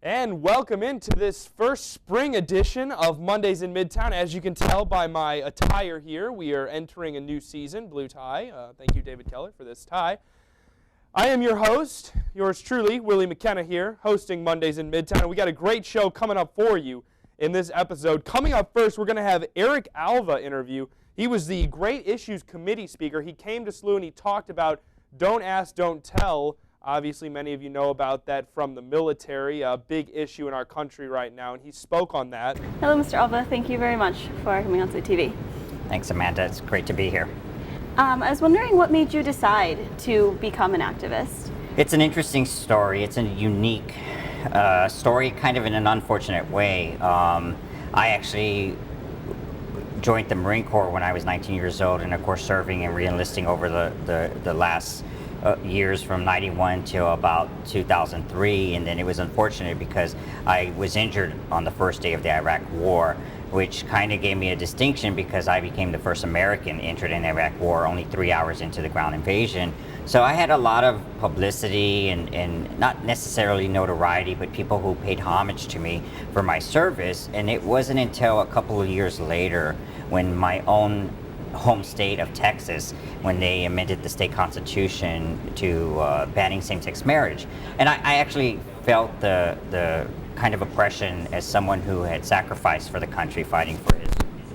And welcome into this first spring edition of Mondays in Midtown. As you can tell by my attire here, we are entering a new season, blue tie. Thank you, David Keller, for this tie. I am your host, yours truly, Willie McKenna here, hosting Mondays in Midtown. And we got a great show coming up for you in this episode. Coming up first, we're going to have Eric Alva interview. He was the Great Issues Committee speaker. He came to SLU and he talked about Don't Ask, Don't Tell. Obviously, many of you know about that from the military, a big issue in our country right now, and he spoke on that. Hello, Mr. Alva. Thank you very much for coming on SLU-TV. Thanks, Amanda. It's great to be here. I was wondering what made you decide to become an activist? It's an interesting story. It's a unique story, kind of in an unfortunate way. I actually joined the Marine Corps when I was 19 years old, and of course serving and re-enlisting over the last years from 91 till about 2003, and then it was unfortunate because I was injured on the first day of the Iraq War, which kind of gave me a distinction because I became the first American injured in the Iraq War only 3 hours into the ground invasion. So I had a lot of publicity and not necessarily notoriety, but people who paid homage to me for my service. And it wasn't until a couple of years later when my own home state of Texas, when they amended the state constitution to banning same-sex marriage. And I actually felt the kind of oppression as someone who had sacrificed for the country, fighting for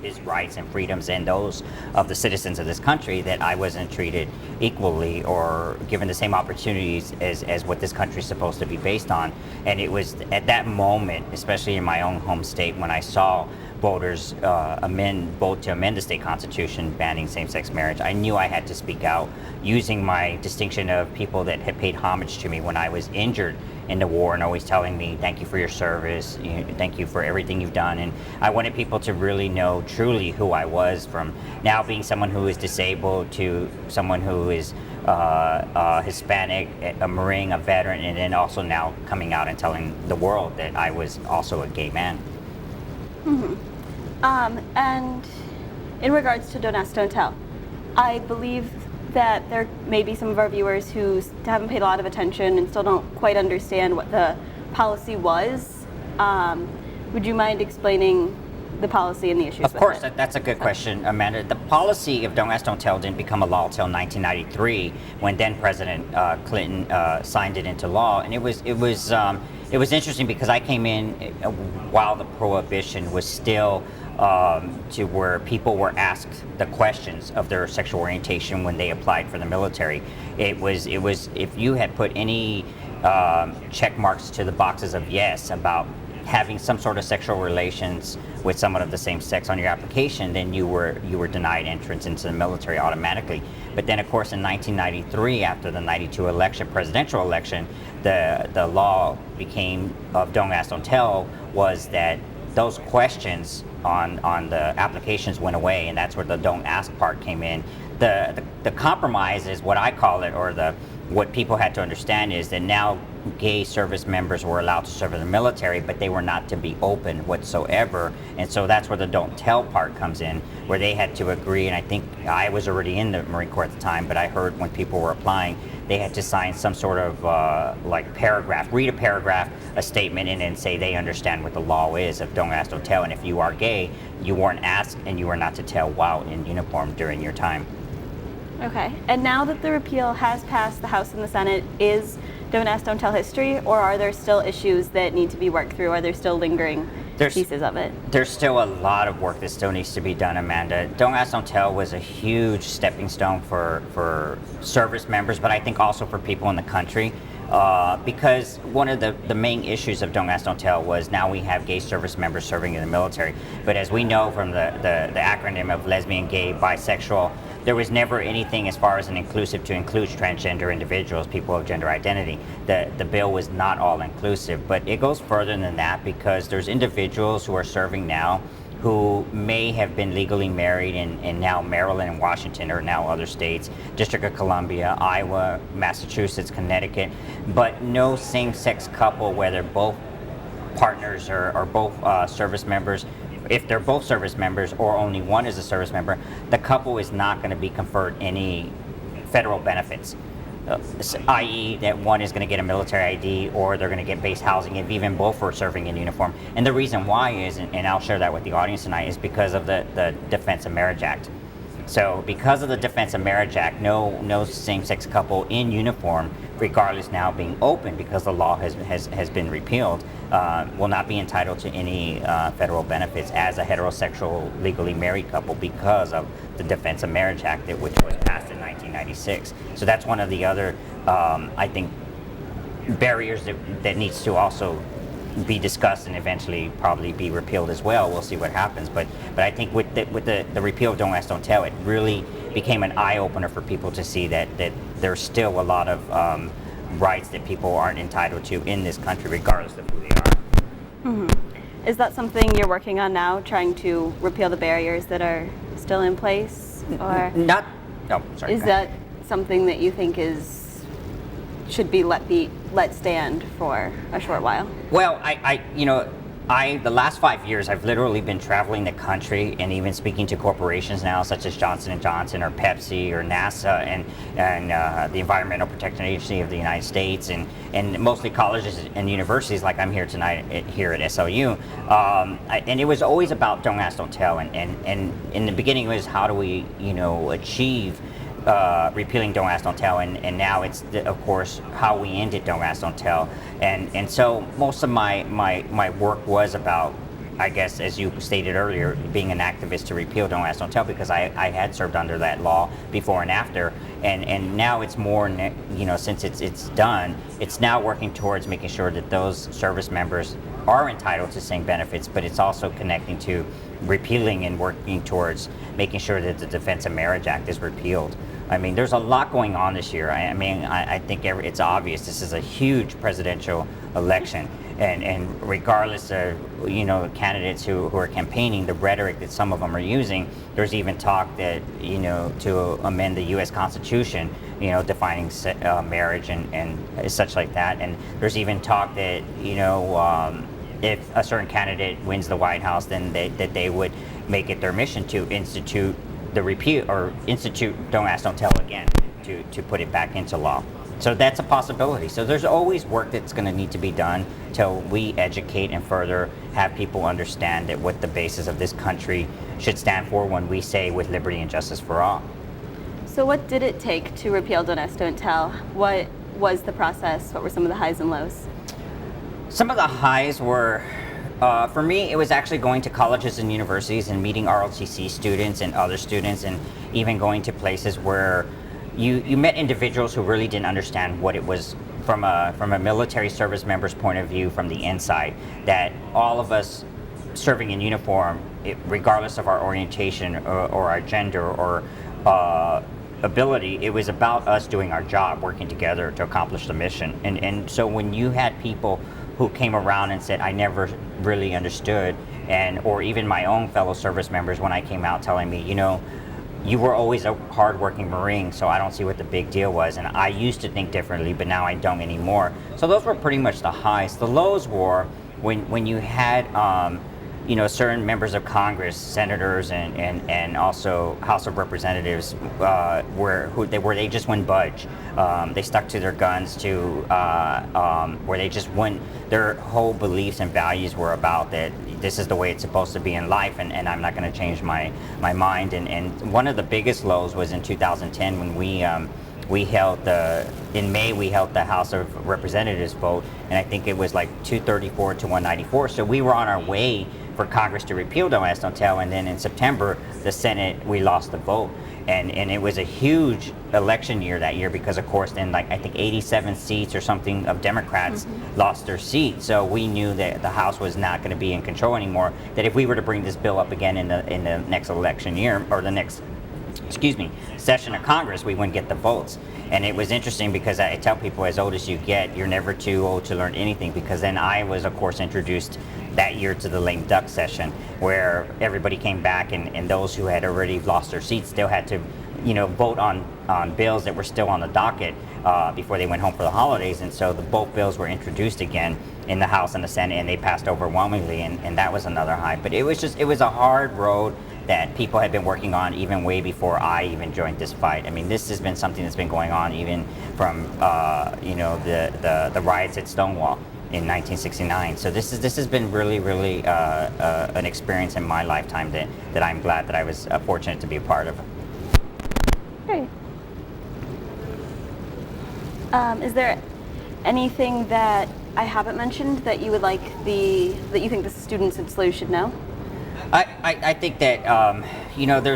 his rights and freedoms and those of the citizens of this country, that I wasn't treated equally or given the same opportunities as what this country is supposed to be based on. And it was at that moment, especially in my own home state, when I saw voters vote to amend the state constitution banning same-sex marriage, I knew I had to speak out, using my distinction of people that had paid homage to me when I was injured in the war and always telling me, thank you for your service, thank you for everything you've done. And I wanted people to really know truly who I was, from now being someone who is disabled to someone who is Hispanic, a Marine, a veteran, and then also now coming out and telling the world that I was also a gay man. Mm-hmm. And in regards to Don't Ask, Don't Tell, I believe that there may be some of our viewers who haven't paid a lot of attention and still don't quite understand what the policy was. Would you mind explaining the policy and the issues with it? Of course, that's a good question, Amanda. The policy of Don't Ask, Don't Tell didn't become a law until 1993, when then President Clinton signed it into law. And it was interesting because I came in while the prohibition was still to where people were asked the questions of their sexual orientation when they applied for the military. It was if you had put any check marks to the boxes of yes about having some sort of sexual relations with someone of the same sex on your application, then you were denied entrance into the military automatically. But then, of course, in 1993, after the 92 presidential election, the law became of Don't Ask, Don't Tell was that those questions on the applications went away, and that's where the Don't Ask part came in. The compromise is what I call it, or what people had to understand is that now gay service members were allowed to serve in the military, but they were not to be open whatsoever. And so that's where the Don't Tell part comes in, where they had to agree. And I think I was already in the Marine Corps at the time, but I heard when people were applying, they had to sign some sort of read a paragraph, a statement, and then say they understand what the law is of Don't Ask, Don't Tell. And if you are gay, you weren't asked and you were not to tell while in uniform during your time. Okay, and now that the repeal has passed the House and the Senate, is Don't Ask, Don't Tell history, or are there still issues that need to be worked through? Are there still lingering pieces of it? There's still a lot of work that still needs to be done, Amanda. Don't Ask, Don't Tell was a huge stepping stone for service members, but I think also for people in the country. Because one of the main issues of Don't Ask, Don't Tell was now we have gay service members serving in the military. But as we know from the acronym of lesbian, gay, bisexual, there was never anything as far as an inclusive to include transgender individuals, people of gender identity. The bill was not all inclusive, but it goes further than that because there's individuals who are serving now who may have been legally married in now Maryland and Washington, or now other states, District of Columbia, Iowa, Massachusetts, Connecticut, but no same-sex couple, whether both partners or both service members, if they're both service members or only one is a service member, the couple is not going to be conferred any federal benefits. i.e. that one is going to get a military ID or they're going to get base housing, if even both are serving in uniform. And the reason why is, and I'll share that with the audience tonight, is because of the Defense of Marriage Act. So because of the Defense of Marriage Act, no same-sex couple in uniform, regardless now being open because the law has been repealed, will not be entitled to any federal benefits as a heterosexual legally married couple because of the Defense of Marriage Act, which was passed in 1996. So that's one of the other, I think, barriers that needs to also be discussed and eventually probably be repealed as well. We'll see what happens. But I think with the repeal of Don't Ask, Don't Tell, it really became an eye-opener for people to see that there's still a lot of rights that people aren't entitled to in this country, regardless of who they are. Mm-hmm. Is that something you're working on now, trying to repeal the barriers that are still in place? Or Not. No, sorry. Is that something that you think should be let stand for a short while? Well, the last 5 years, I've literally been traveling the country and even speaking to corporations now, such as Johnson & Johnson or Pepsi or NASA and the Environmental Protection Agency of the United States and mostly colleges and universities, like I'm here tonight here at SLU. And it was always about Don't Ask, Don't Tell. And in the beginning, it was how do we, achieve repealing Don't Ask, Don't Tell, and now it's, of course, how we ended Don't Ask, Don't Tell. And so most of my work was about, I guess, as you stated earlier, being an activist to repeal Don't Ask, Don't Tell, because I had served under that law before and after. And now it's more, since it's done, it's now working towards making sure that those service members are entitled to same benefits, but it's also connecting to repealing and working towards making sure that the Defense of Marriage Act is repealed. I mean, there's a lot going on this year. I think it's obvious this is a huge presidential election, and regardless of candidates who are campaigning, the rhetoric that some of them are using, there's even talk that to amend the U.S. Constitution, defining marriage and such like that, and there's even talk that if a certain candidate wins the White House, then they would make it their mission to institute the repeal or institute Don't Ask, Don't Tell again to put it back into law. So that's a possibility. So there's always work that's going to need to be done till we educate and further have people understand that what the basis of this country should stand for when we say with liberty and justice for all. So what did it take to repeal Don't Ask, Don't Tell? What was the process? What were some of the highs and lows? Some of the highs were, for me, it was actually going to colleges and universities and meeting ROTC students and other students, and even going to places where you met individuals who really didn't understand what it was from a military service member's point of view from the inside, that all of us serving in uniform, regardless of our orientation or our gender or ability, it was about us doing our job, working together to accomplish the mission. And so when you had people who came around and said, I never really understood, or even my own fellow service members when I came out telling me, you were always a hardworking Marine, so I don't see what the big deal was. And I used to think differently, but now I don't anymore. So those were pretty much the highs. The lows were when you had certain members of Congress, senators, and also House of Representatives, where they just wouldn't budge. They stuck to their guns where they just wouldn't. Their whole beliefs and values were about that this is the way it's supposed to be in life, and I'm not going to change my mind. And one of the biggest lows was in 2010 when we held in May we held the House of Representatives vote, and I think it was like 234 to 194. So we were on our way for Congress to repeal Don't Ask, Don't Tell, and then in September, the Senate, we lost the vote. And it was a huge election year that year because, of course, then I think 87 seats or something of Democrats lost their seats. So we knew that the House was not going to be in control anymore, that if we were to bring this bill up again in the next election year, or the next, session of Congress, we wouldn't get the votes. And it was interesting because I tell people, as old as you get, you're never too old to learn anything, because then I was, of course, introduced that year to the lame duck session, where everybody came back, and those who had already lost their seats still had to, vote on bills that were still on the docket before they went home for the holidays. And so both bills were introduced again in the House and the Senate, and they passed overwhelmingly, and that was another high. But it was a hard road that people had been working on even way before I even joined this fight. I mean, this has been something that's been going on even from the riots at Stonewall in 1969. So this has been really an experience in my lifetime that I'm glad that I was fortunate to be a part of. Great. Is there anything that I haven't mentioned that you would like that you think the students at SLU should know? I think that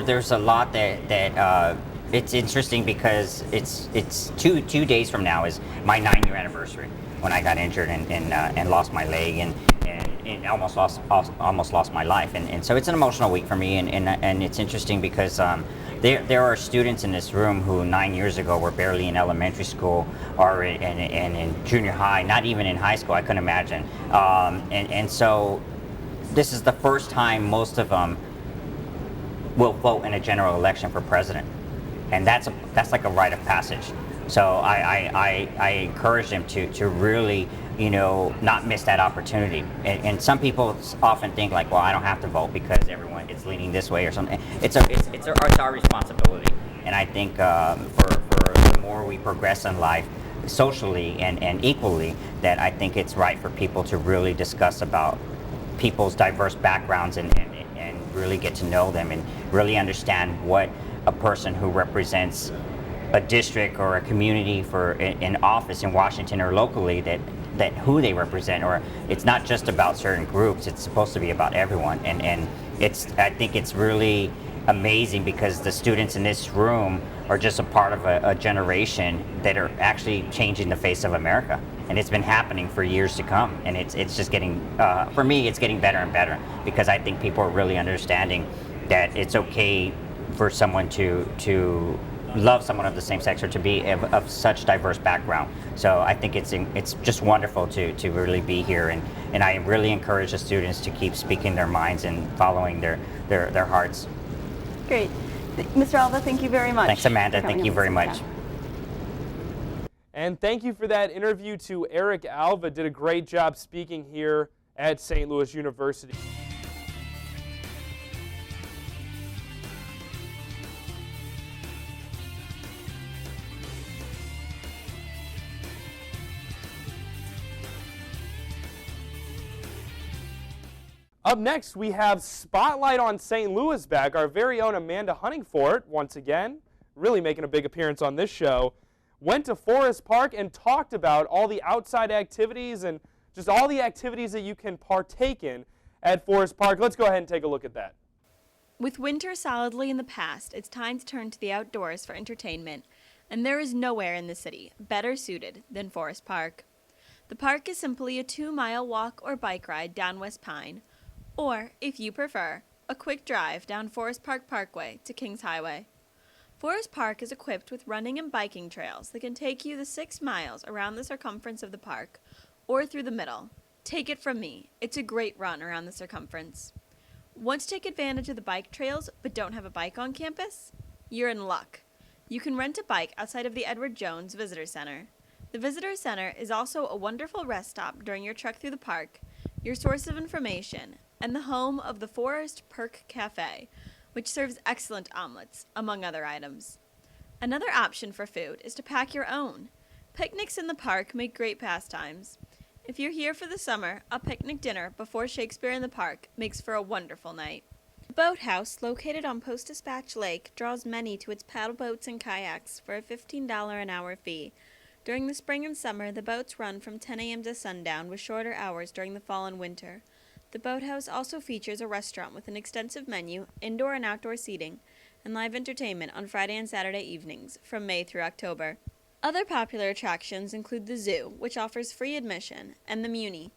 there's a lot that it's interesting because it's two days from now is my 9-year anniversary when I got injured and lost my leg and almost lost my life, and so it's an emotional week for me, and it's interesting because there are students in this room who 9 years ago were barely in elementary school or in junior high, not even in high school. I couldn't imagine, and so this is the first time most of them will vote in a general election for president, and that's like a rite of passage. So I encourage them to really, not miss that opportunity. And some people often think like, well, I don't have to vote because everyone is leaning this way or something. It's our responsibility. And I think for the more we progress in life, socially and equally, that I think it's right for people to really discuss about people's diverse backgrounds and really get to know them and really understand what a person who represents a district or a community for an office in Washington or locally that who they represent, or it's not just about certain groups, it's supposed to be about everyone, and I think it's really amazing because the students in this room are just a part of a generation that are actually changing the face of America, and it's been happening for years to come, and it's just getting for me it's getting better and better because I think people are really understanding that it's okay for someone to love someone of the same sex or to be of such diverse background. So I think it's just wonderful to really be here, and I really encourage the students to keep speaking their minds and following their hearts. Great. Mr. Alva, thank you very much. Thanks, Amanda. Thank you very much. And thank you for that interview to Eric Alva. Did a great job speaking here at St. Louis University. Up next, we have Spotlight on St. Louis back. Our very own Amanda Huntingford, once again, really making a big appearance on this show, went to Forest Park and talked about all the outside activities and just all the activities that you can partake in at Forest Park. Let's go ahead and take a look at that. With winter solidly in the past, it's time to turn to the outdoors for entertainment, and there is nowhere in the city better suited than Forest Park. The park is simply a 2-mile walk or bike ride down West Pine, or, if you prefer, a quick drive down Forest Park Parkway to Kings Highway. Forest Park is equipped with running and biking trails that can take you the 6 miles around the circumference of the park, or through the middle. Take it from me, it's a great run around the circumference. Want to take advantage of the bike trails but don't have a bike on campus? You're in luck. You can rent a bike outside of the Edward Jones Visitor Center. The Visitor Center is also a wonderful rest stop during your trek through the park, your source of information, and the home of the Forest Perk Cafe, which serves excellent omelets, among other items. Another option for food is to pack your own. Picnics in the park make great pastimes. If you're here for the summer, a picnic dinner before Shakespeare in the Park makes for a wonderful night. The boathouse, located on Post-Dispatch Lake, draws many to its paddle boats and kayaks for a $15 an hour fee. During the spring and summer, the boats run from 10 a.m. to sundown with shorter hours during the fall and winter. The boathouse also features a restaurant with an extensive menu, indoor and outdoor seating, and live entertainment on Friday and Saturday evenings from May through October. Other popular attractions include the zoo, which offers free admission, and the Muni.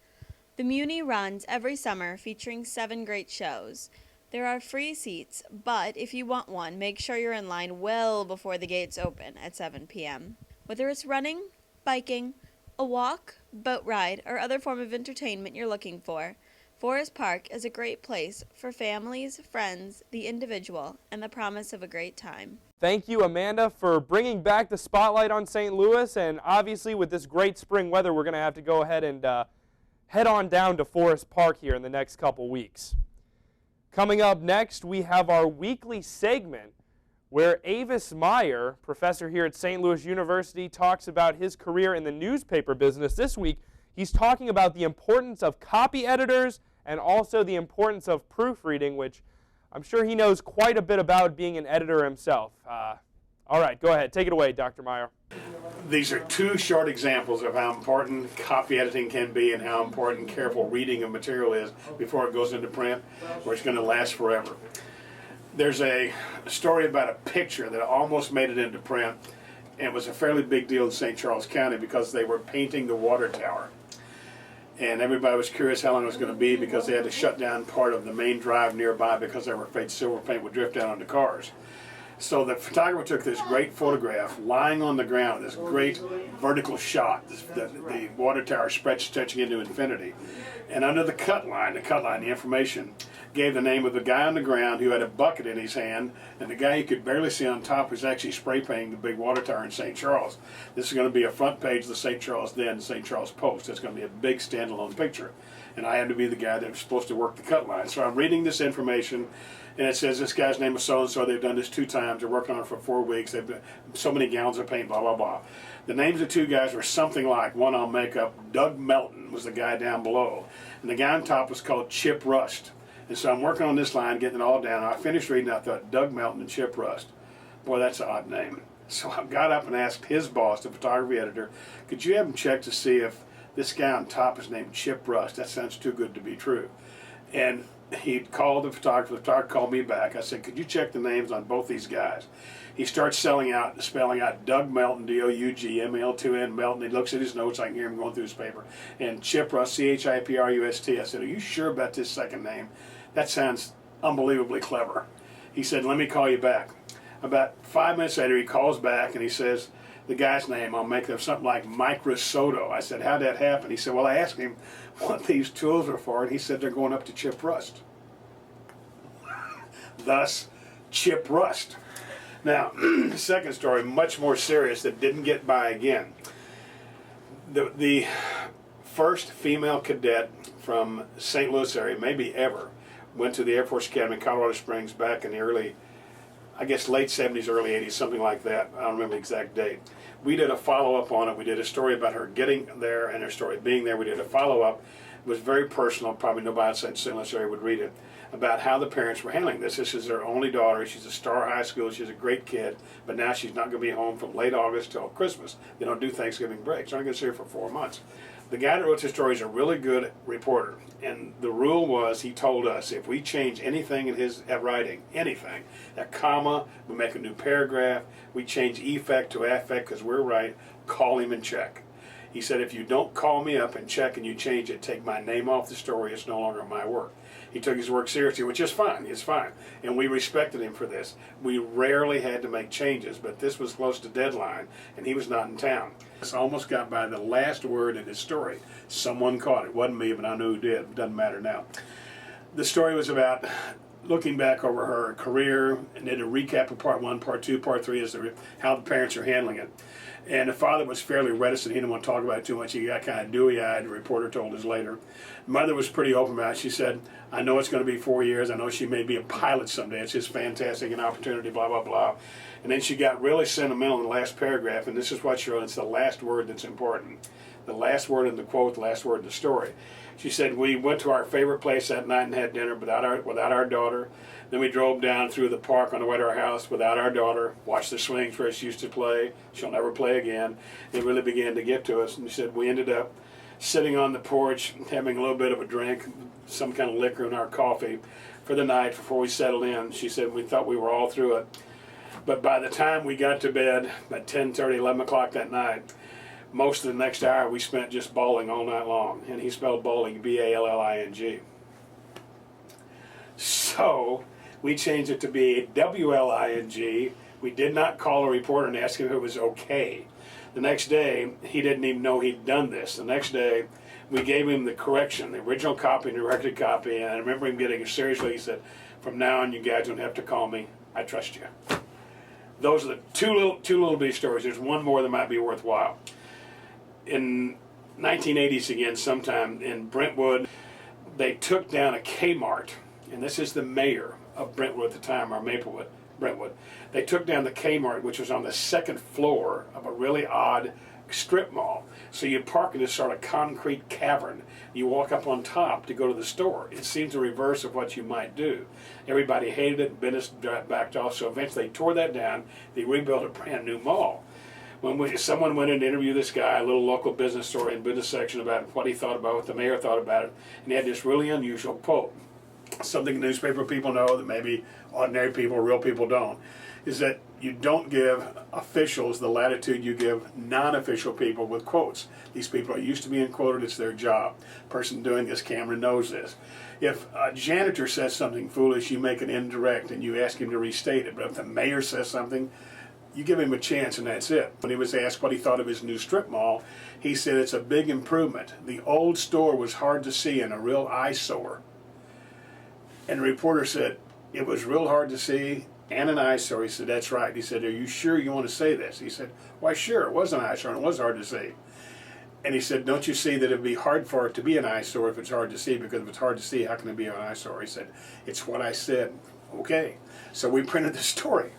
The Muni runs every summer, featuring 7 great shows. There are free seats, but if you want one, make sure you're in line well before the gates open at 7 p.m. Whether it's running, biking, a walk, boat ride, or other form of entertainment you're looking for, Forest Park is a great place for families, friends, the individual, and the promise of a great time. Thank you, Amanda, for bringing back the spotlight on St. Louis, and obviously with this great spring weather, we're going to have to go ahead and head on down to Forest Park here in the next couple weeks. Coming up next, we have our weekly segment where Avis Meyer, professor here at St. Louis University, talks about his career in the newspaper business. This week, he's talking about the importance of copy editors and also the importance of proofreading, which I'm sure he knows quite a bit about, being an editor himself. All right, go ahead. Take it away, Dr. Meyer. These are two short examples of how important copy editing can be and how important careful reading of material is before it goes into print, where it's going to last forever. There's a story about a picture that almost made it into print, and it was a fairly big deal in St. Charles County because they were painting the water tower. And everybody was curious how long it was going to be because they had to shut down part of the main drive nearby because they were afraid silver paint would drift down onto cars. So the photographer took this great photograph lying on the ground, this great vertical shot, the water tower stretching into infinity. And under the cut line, the information gave the name of the guy on the ground who had a bucket in his hand, and the guy you could barely see on top was actually spray painting the big water tower in St. Charles. This is going to be a front page of the St. Charles Then, St. Charles Post. It's going to be a big standalone picture. And I had to be the guy that was supposed to work the cut line. So I'm reading this information, and it says this guy's name is so-and-so. They've done this 2 times. They're working on it for 4 weeks. They've done so many gallons of paint, blah, blah, blah. The names of 2 guys were something like, one I'll make up, Doug Melton was the guy down below. And the guy on top was called Chip Rust. And so I'm working on this line, getting it all down. I finished reading, I thought, Doug Melton and Chip Rust. Boy, that's an odd name. So I got up and asked his boss, the photography editor, could you have him check to see if this guy on top is named Chip Rust? That sounds too good to be true. And he called the photographer called me back. I said, could you check the names on both these guys? He starts spelling out Doug Melton, D-O-U-G-M-L-2-N, Melton. He looks at his notes. I can hear him going through his paper. And Chip Rust, C-H-I-P-R-U-S-T. I said, are you sure about this second name? That sounds unbelievably clever. He said, let me call you back. About 5 minutes later, he calls back and he says, the guy's name, I'll make up something like Mike Risotto. I said, how'd that happen? He said, well, I asked him what these tools were for, and he said they're going up to Chip Rust. Thus, Chip Rust. Now, the second story, much more serious, that didn't get by again. The first female cadet from St. Louis area, maybe ever, went to the Air Force Academy in Colorado Springs back in the early, I guess late 70s, early 80s, something like that. I don't remember the exact date. We did a follow-up on it. We did a story about her getting there and her story being there. We did a follow-up. It was very personal. Probably nobody outside St. Louis area would read it, about how the parents were handling this. This is their only daughter. She's a star high school. She's a great kid, but now she's not going to be home from late August till Christmas. They don't do Thanksgiving breaks. They're not going to see her for 4 months. The guy that wrote this story is a really good reporter, and the rule was, he told us, if we change anything in his writing, anything, a comma, we make a new paragraph, we change effect to affect because we're right, call him and check. He said, if you don't call me up and check and you change it, take my name off the story, it's no longer my work. He took his work seriously, which is fine, it's fine. And we respected him for this. We rarely had to make changes, but this was close to deadline, and he was not in town. This almost got by the last word in his story. Someone caught it. It wasn't me, but I knew who did. It doesn't matter now. The story was about looking back over her career, and did a recap of part 1, part 2, part 3 is how the parents are handling it. And the father was fairly reticent. He didn't want to talk about it too much. He got kind of dewy-eyed, the reporter told us later. Mother was pretty open about it. She said, I know it's going to be 4 years. I know she may be a pilot someday. It's just fantastic, an opportunity, blah, blah, blah. And then she got really sentimental in the last paragraph, and this is what she wrote. It's the last word that's important. The last word in the quote, the last word in the story. She said, we went to our favorite place that night and had dinner without our daughter. Then we drove down through the park on the way to our house without our daughter, watched the swings where she used to play. She'll never play again. It really began to get to us. And she said, we ended up sitting on the porch, having a little bit of a drink, some kind of liquor in our coffee for the night before we settled in. She said, we thought we were all through it. But by the time we got to bed at 10:30, 11 o'clock that night, most of the next hour we spent just bawling all night long. And he spelled bowling, B-A-L-L-I-N-G. So we changed it to be W-L-I-N-G. We did not call a reporter and ask him if it was okay. The next day, he didn't even know he'd done this. The next day, we gave him the correction, the original copy and the corrected copy, and I remember him getting it seriously. He said, from now on, you guys don't have to call me. I trust you. Those are the two little bitty stories. There's one more that might be worthwhile. In 1980s again, sometime in Brentwood, they took down a Kmart and this is the mayor of Brentwood at the time, or Maplewood, Brentwood. They took down the Kmart, which was on the second floor of a really odd strip mall. So you park in this sort of concrete cavern. You walk up on top to go to the store. It seems the reverse of what you might do. Everybody hated it, business backed off, so eventually they tore that down. They rebuilt a brand new mall. When someone went in to interview this guy, a little local business story in business section, about what he thought about it, what the mayor thought about it, and he had this really unusual quote. Something newspaper people know that maybe ordinary people, real people don't, is that you don't give officials the latitude you give non-official people with quotes. These people are used to being quoted, it's their job. Person doing this, Cameron, knows this. If a janitor says something foolish, you make it indirect and you ask him to restate it. But if the mayor says something, you give him a chance and that's it. When he was asked what he thought of his new strip mall, he said it's a big improvement. The old store was hard to see and a real eyesore. And the reporter said, it was real hard to see and an eyesore. He said, that's right. He said, are you sure you want to say this? He said, why sure, it was an eyesore and it was hard to see. And he said, don't you see that it'd be hard for it to be an eyesore if it's hard to see? Because if it's hard to see, how can it be an eyesore? He said, it's what I said. Okay. So we printed the story.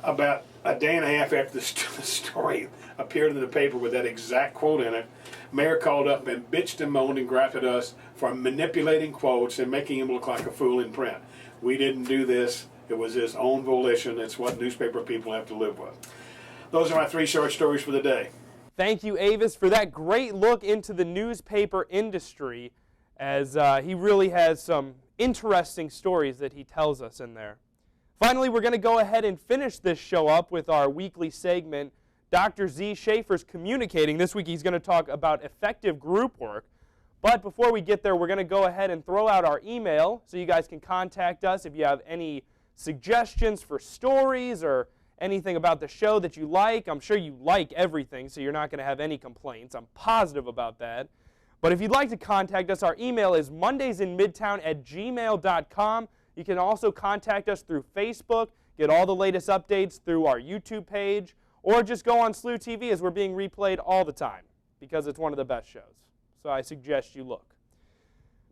About a day and a half after the story appeared in the paper with that exact quote in it, Mayor called up and bitched and moaned and griped at us for manipulating quotes and making him look like a fool in print. We didn't do this. It was his own volition. It's what newspaper people have to live with. Those are my 3 short stories for the day. Thank you, Avis, for that great look into the newspaper industry, as he really has some interesting stories that he tells us in there. Finally, we're going to go ahead and finish this show up with our weekly segment, Dr. Z. Schaefer's Communicating. This week he's going to talk about effective group work. But before we get there, we're going to go ahead and throw out our email so you guys can contact us if you have any suggestions for stories or anything about the show that you like. I'm sure you like everything, so you're not going to have any complaints. I'm positive about that. But if you'd like to contact us, our email is mondaysinmidtown@gmail.com. You can also contact us through Facebook, get all the latest updates through our YouTube page, or just go on SLU-TV as we're being replayed all the time because it's one of the best shows. So I suggest you look.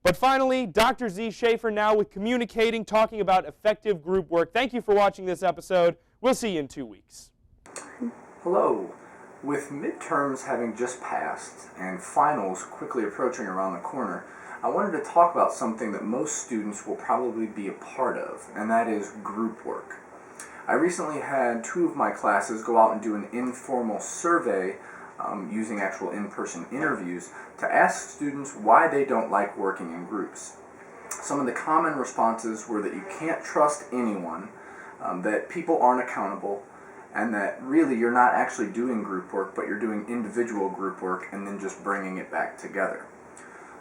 But finally, Dr. Z. Schaefer now with Communicating, talking about effective group work. Thank you for watching this episode. We'll see you in 2 weeks. Hello. With midterms having just passed and finals quickly approaching around the corner, I wanted to talk about something that most students will probably be a part of, and that is group work. I recently had 2 of my classes go out and do an informal survey using actual in-person interviews to ask students why they don't like working in groups. Some of the common responses were that you can't trust anyone, that people aren't accountable, and that really you're not actually doing group work, but you're doing individual group work and then just bringing it back together.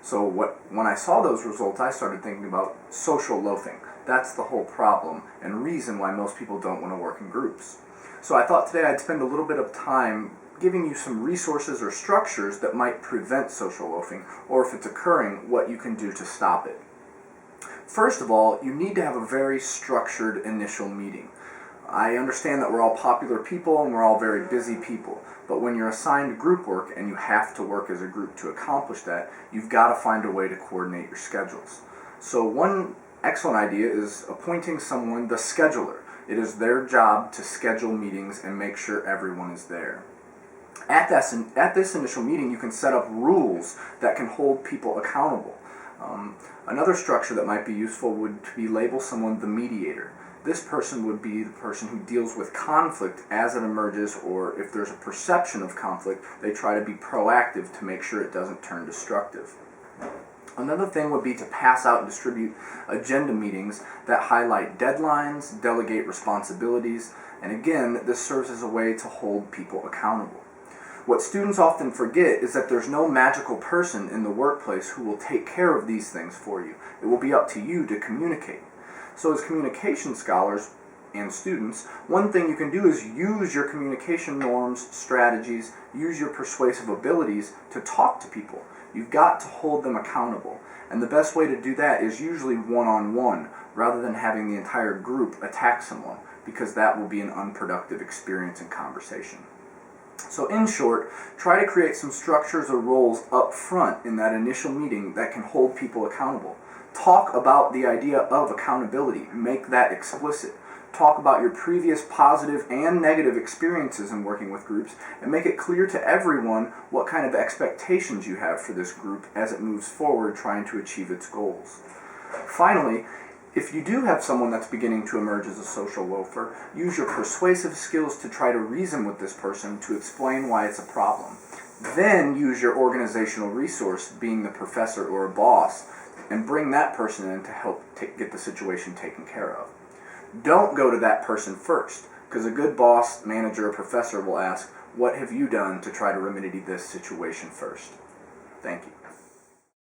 So when I saw those results, I started thinking about social loafing. That's the whole problem and reason why most people don't want to work in groups. So I thought today I'd spend a little bit of time giving you some resources or structures that might prevent social loafing, or if it's occurring, what you can do to stop it. First of all, you need to have a very structured initial meeting. I understand that we're all popular people and we're all very busy people, but when you're assigned group work and you have to work as a group to accomplish that, you've got to find a way to coordinate your schedules. So one excellent idea is appointing someone the scheduler. It is their job to schedule meetings and make sure everyone is there. At this initial meeting, you can set up rules that can hold people accountable. Another structure that might be useful would be label someone the mediator. This person would be the person who deals with conflict as it emerges, or if there's a perception of conflict, they try to be proactive to make sure it doesn't turn destructive. Another thing would be to pass out and distribute agenda meetings that highlight deadlines, delegate responsibilities, and again, this serves as a way to hold people accountable. What students often forget is that there's no magical person in the workplace who will take care of these things for you. It will be up to you to communicate. So as communication scholars and students, one thing you can do is use your communication norms, strategies, use your persuasive abilities to talk to people. You've got to hold them accountable. And the best way to do that is usually one-on-one, rather than having the entire group attack someone, because that will be an unproductive experience and conversation. So in short, try to create some structures or roles up front in that initial meeting that can hold people accountable. Talk about the idea of accountability. Make that explicit. Talk about your previous positive and negative experiences in working with groups, and make it clear to everyone what kind of expectations you have for this group as it moves forward trying to achieve its goals. Finally, if you do have someone that's beginning to emerge as a social loafer, use your persuasive skills to try to reason with this person to explain why it's a problem. Then use your organizational resource, being the professor or a boss, and bring that person in to help get the situation taken care of. Don't go to that person first, because a good boss, manager, or professor will ask, what have you done to try to remedy this situation first? Thank you.